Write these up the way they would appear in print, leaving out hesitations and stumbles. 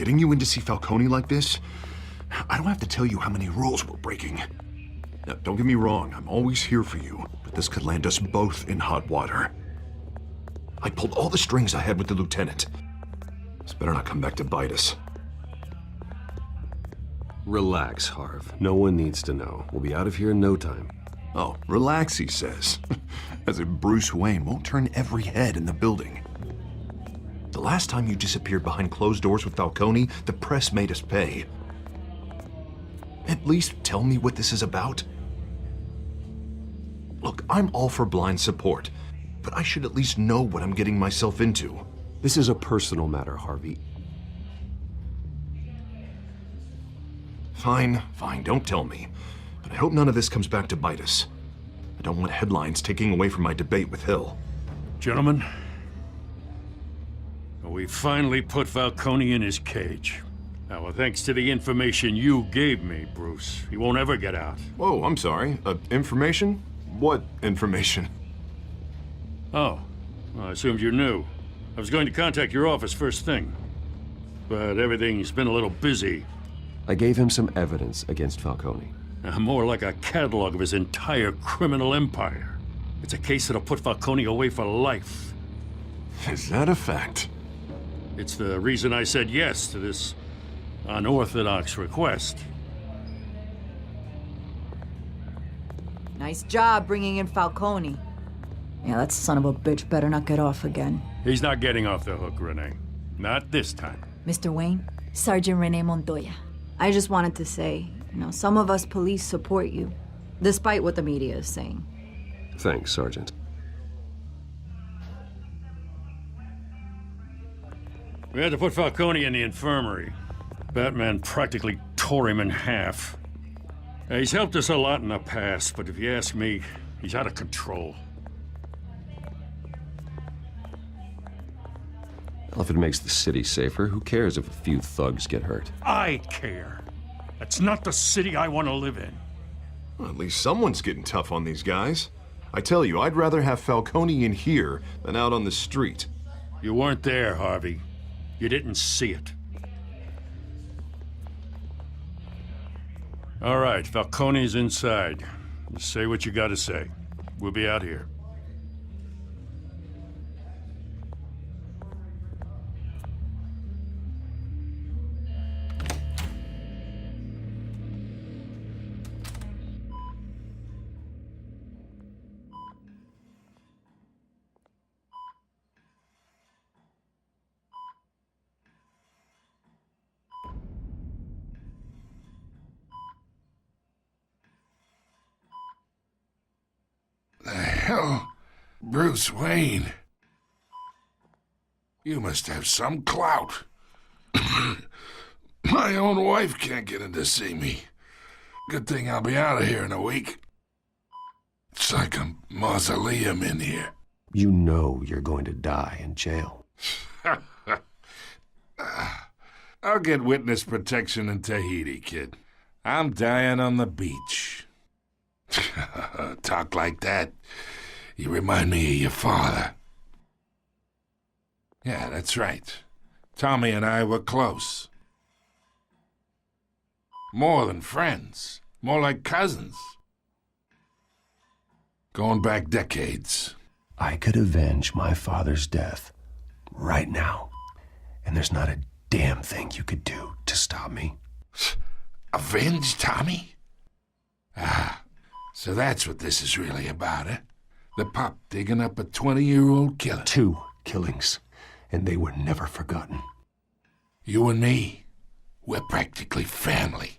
Getting you in to see Falcone like this? I don't have to tell you how many rules we're breaking. Now, don't get me wrong, I'm always here for you, but this could land us both in hot water. I pulled all the strings I had with the lieutenant. This better not come back to bite us. Relax, Harv. No one needs to know. We'll be out of here in no time. Oh, relax, he says. As if Bruce Wayne won't turn every head in the building. The last time you disappeared behind closed doors with Falcone, the press made us pay. At least tell me what this is about. Look, I'm all for blind support, but I should at least know what I'm getting myself into. This is a personal matter, Harvey. Fine, don't tell me. But I hope none of this comes back to bite us. I don't want headlines taking away from my debate with Hill. Gentlemen, we finally put Falcone in his cage. Now, thanks to the information you gave me, Bruce, he won't ever get out. Whoa, I'm sorry. Information? What information? Oh, well, I assumed you knew. I was going to contact your office first thing, but everything's been a little busy. I gave him some evidence against Falcone. More like a catalog of his entire criminal empire. It's a case that'll put Falcone away for life. Is that a fact? It's the reason I said yes to this unorthodox request. Nice job bringing in Falcone. Yeah, that son of a bitch better not get off again. He's not getting off the hook, Renee. Not this time. Mr. Wayne, Sergeant Renee Montoya. I just wanted to say, some of us police support you, despite what the media is saying. Thanks, Sergeant. We had to put Falcone in the infirmary. Batman practically tore him in half. He's helped us a lot in the past, but if you ask me, he's out of control. Well, if it makes the city safer, who cares if a few thugs get hurt? I care. That's not the city I want to live in. Well, at least someone's getting tough on these guys. I tell you, I'd rather have Falcone in here than out on the street. You weren't there, Harvey. You didn't see it. All right, Falcone's inside. You say what you gotta say. We'll be out here. The hell? Bruce Wayne? You must have some clout. My own wife can't get in to see me. Good thing I'll be out of here in a week. It's like a mausoleum in here. You know you're going to die in jail. I'll get witness protection in Tahiti, kid. I'm dying on the beach. Talk like that. You remind me of your father. Yeah, that's right. Tommy and I were close. More than friends. More like cousins. Going back decades. I could avenge my father's death right now, and there's not a damn thing you could do to stop me. Avenge Tommy? Ah, so that's what this is really about, eh? The pop digging up a 20-year-old killer. 2 killings, and they were never forgotten. You and me, we're practically family.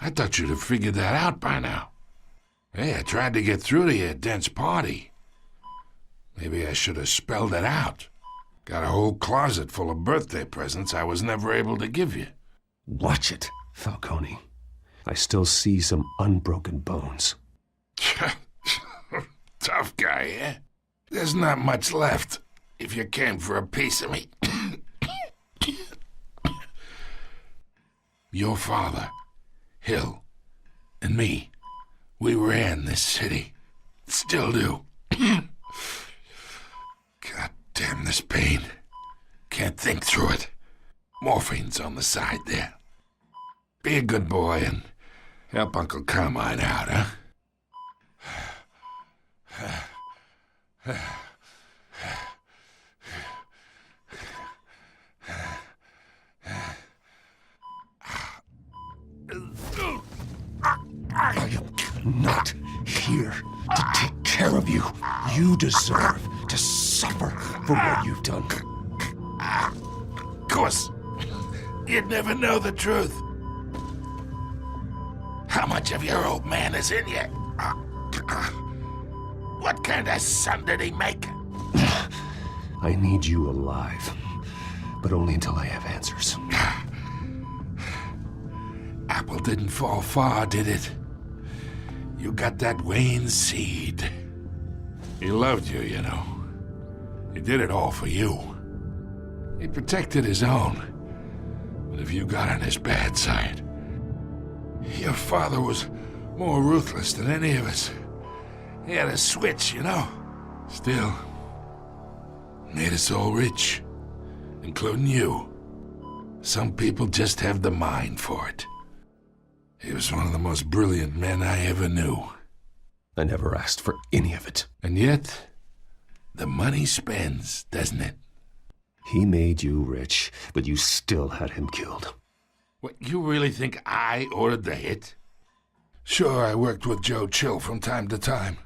I thought you'd have figured that out by now. Hey, I tried to get through to your dense party. Maybe I should have spelled it out. Got a whole closet full of birthday presents I was never able to give you. Watch it, Falcone. I still see some unbroken bones. Tough guy, eh? There's not much left if you came for a piece of me. Your father, Hill, and me, we ran this city. Still do. God damn this pain. Can't think through it. Morphine's on the side there. Be a good boy and help Uncle Carmine out, huh? I am not here to take care of you. You deserve to suffer for what you've done. Of course, you'd never know the truth. How much of your old man is in you? What kind of son did he make? I need you alive, but only until I have answers. Apple didn't fall far, did it? You got that Wayne seed. He loved you, you know. He did it all for you. He protected his own. But if you got on his bad side, your father was more ruthless than any of us. He had a switch, you know. Still, made us all rich, including you. Some people just have the mind for it. He was one of the most brilliant men I ever knew. I never asked for any of it. And yet, the money spends, doesn't it? He made you rich, but you still had him killed. What, you really think I ordered the hit? Sure, I worked with Joe Chill from time to time.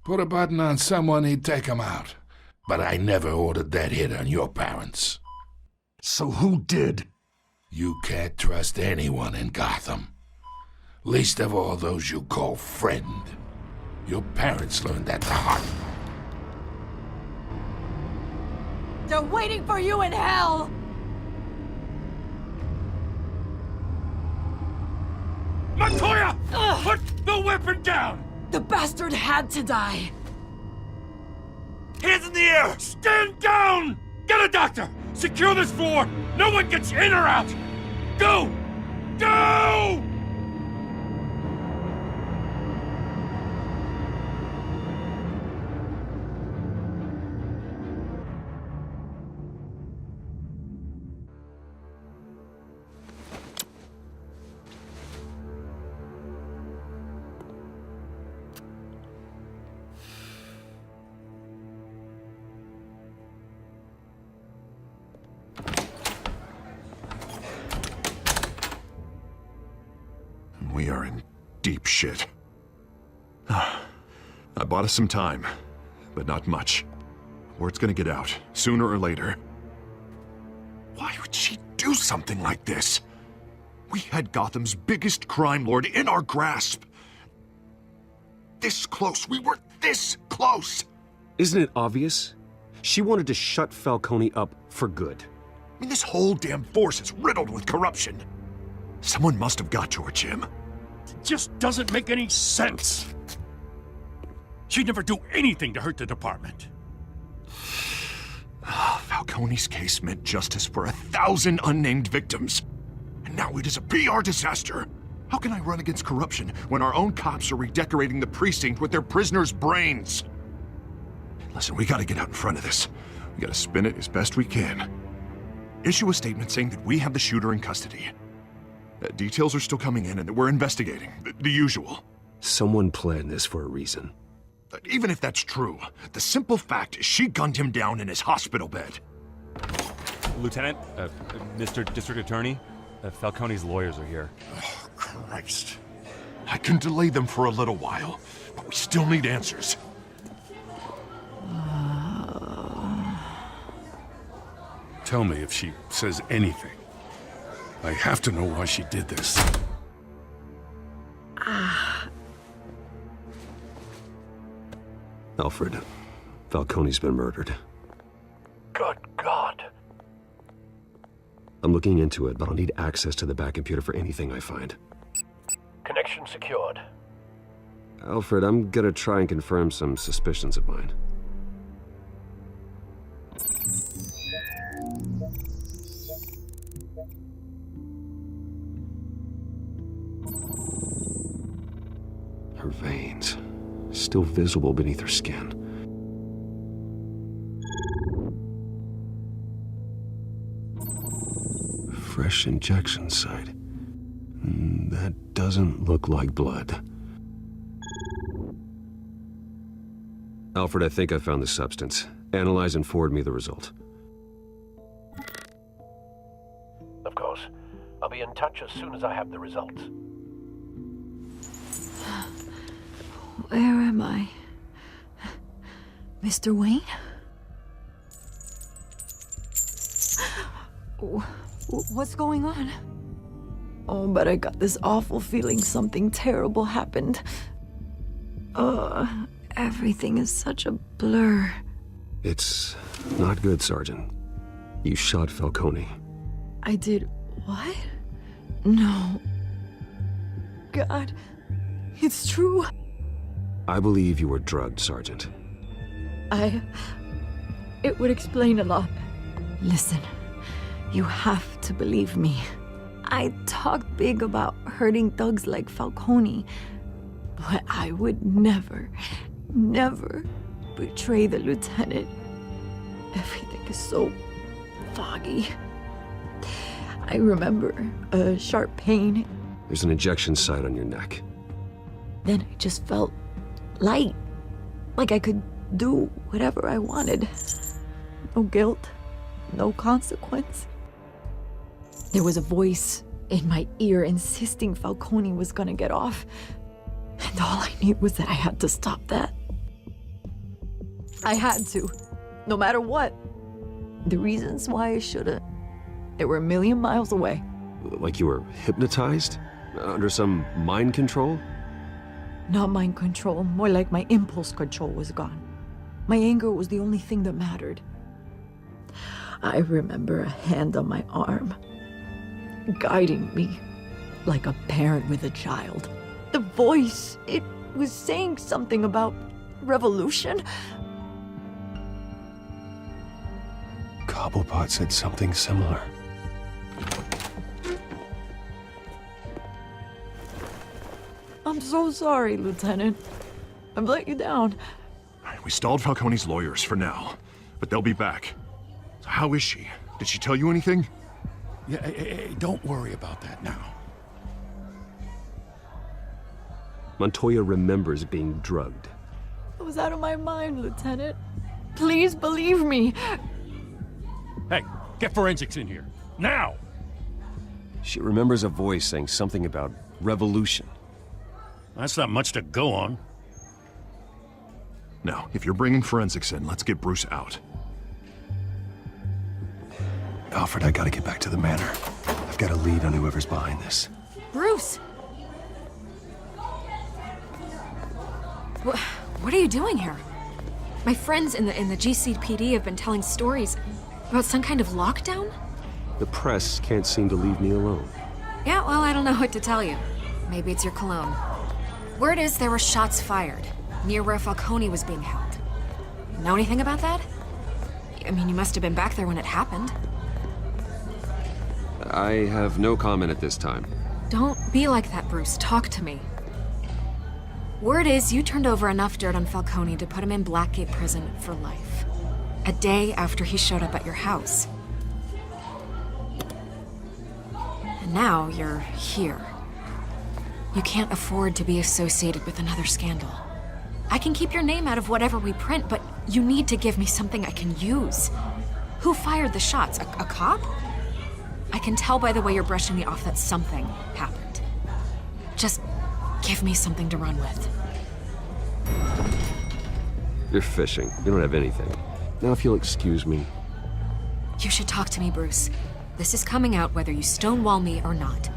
Put a button on someone, he'd take him out. But I never ordered that hit on your parents. So who did? You can't trust anyone in Gotham. Least of all those you call friend. Your parents learned that the hard way. They're waiting for you in hell! Montoya! Put the weapon down! The bastard had to die! Hands in the air! Stand down! Get a doctor! Secure this floor! No one gets in or out! Go! Go! We are in deep shit. I bought us some time, but not much. Word's gonna get out, sooner or later. Why would she do something like this? We had Gotham's biggest crime lord in our grasp. This close, we were this close! Isn't it obvious? She wanted to shut Falcone up for good. I mean, this whole damn force is riddled with corruption. Someone must have got to her, Jim. It just doesn't make any sense. She'd never do anything to hurt the department. Falcone's case meant justice for 1,000 unnamed victims. And now it is a PR disaster. How can I run against corruption when our own cops are redecorating the precinct with their prisoners' brains? Listen, we gotta get out in front of this. We gotta spin it as best we can. Issue a statement saying that we have the shooter in custody. Details are still coming in and that we're investigating. The usual. Someone planned this for a reason. Even if that's true, the simple fact is she gunned him down in his hospital bed. Lieutenant, Mr. District Attorney, Falcone's lawyers are here. Oh, Christ. I can delay them for a little while, but we still need answers. Tell me if she says anything. I have to know why she did this. Alfred, Falcone's been murdered. Good God. I'm looking into it, but I'll need access to the back computer for anything I find. Connection secured. Alfred, I'm gonna try and confirm some suspicions of mine. Her veins, still visible beneath her skin. fresh injection site. That doesn't look like blood. Alfred, I think I found the substance. Analyze and forward me the result. Of course. I'll be in touch as soon as I have the results. Where am I? Mr. Wayne? What's going on? Oh, but I got this awful feeling something terrible happened. Everything is such a blur. It's not good, Sergeant. You shot Falcone. I did what? No. God, it's true. I believe you were drugged, Sergeant. It would explain a lot. Listen, you have to believe me. I talked big about hurting thugs like Falcone, but I would never betray the lieutenant. Everything is so foggy. I remember a sharp pain. There's an injection site on your neck. Then I just felt light, like I could do whatever I wanted. No guilt, no consequence. There was a voice in my ear insisting Falcone was gonna get off. And all I knew was that I had to stop that. I had to, no matter what. The reasons why I shouldn't, they were a million miles away. Like you were hypnotized? Under some mind control? Not mind control, more like my impulse control was gone. My anger was the only thing that mattered. I remember a hand on my arm, guiding me like a parent with a child. The voice, it was saying something about revolution. Cobblepot said something similar. I'm so sorry, Lieutenant. I've let you down. We stalled Falcone's lawyers for now, but they'll be back. So how is she? Did she tell you anything? Yeah, hey, don't worry about that now. Montoya remembers being drugged. I was out of my mind, Lieutenant. Please believe me. Hey, get forensics in here. Now! She remembers a voice saying something about revolution. That's not much to go on. Now, if you're bringing forensics in, let's get Bruce out. Alfred, I gotta get back to the manor. I've got a lead on whoever's behind this. Bruce! What are you doing here? My friends in the GCPD have been telling stories about some kind of lockdown? The press can't seem to leave me alone. Yeah, well, I don't know what to tell you. Maybe it's your cologne. Word is there were shots fired near where Falcone was being held. Know anything about that? I mean, you must have been back there when it happened. I have no comment at this time. Don't be like that, Bruce. Talk to me. Word is you turned over enough dirt on Falcone to put him in Blackgate Prison for life. A day after he showed up at your house. And now you're here. You can't afford to be associated with another scandal. I can keep your name out of whatever we print, but you need to give me something I can use. Who fired the shots? A cop? I can tell by the way you're brushing me off that something happened. Just give me something to run with. You're fishing. You don't have anything. Now if you'll excuse me. You should talk to me, Bruce. This is coming out whether you stonewall me or not.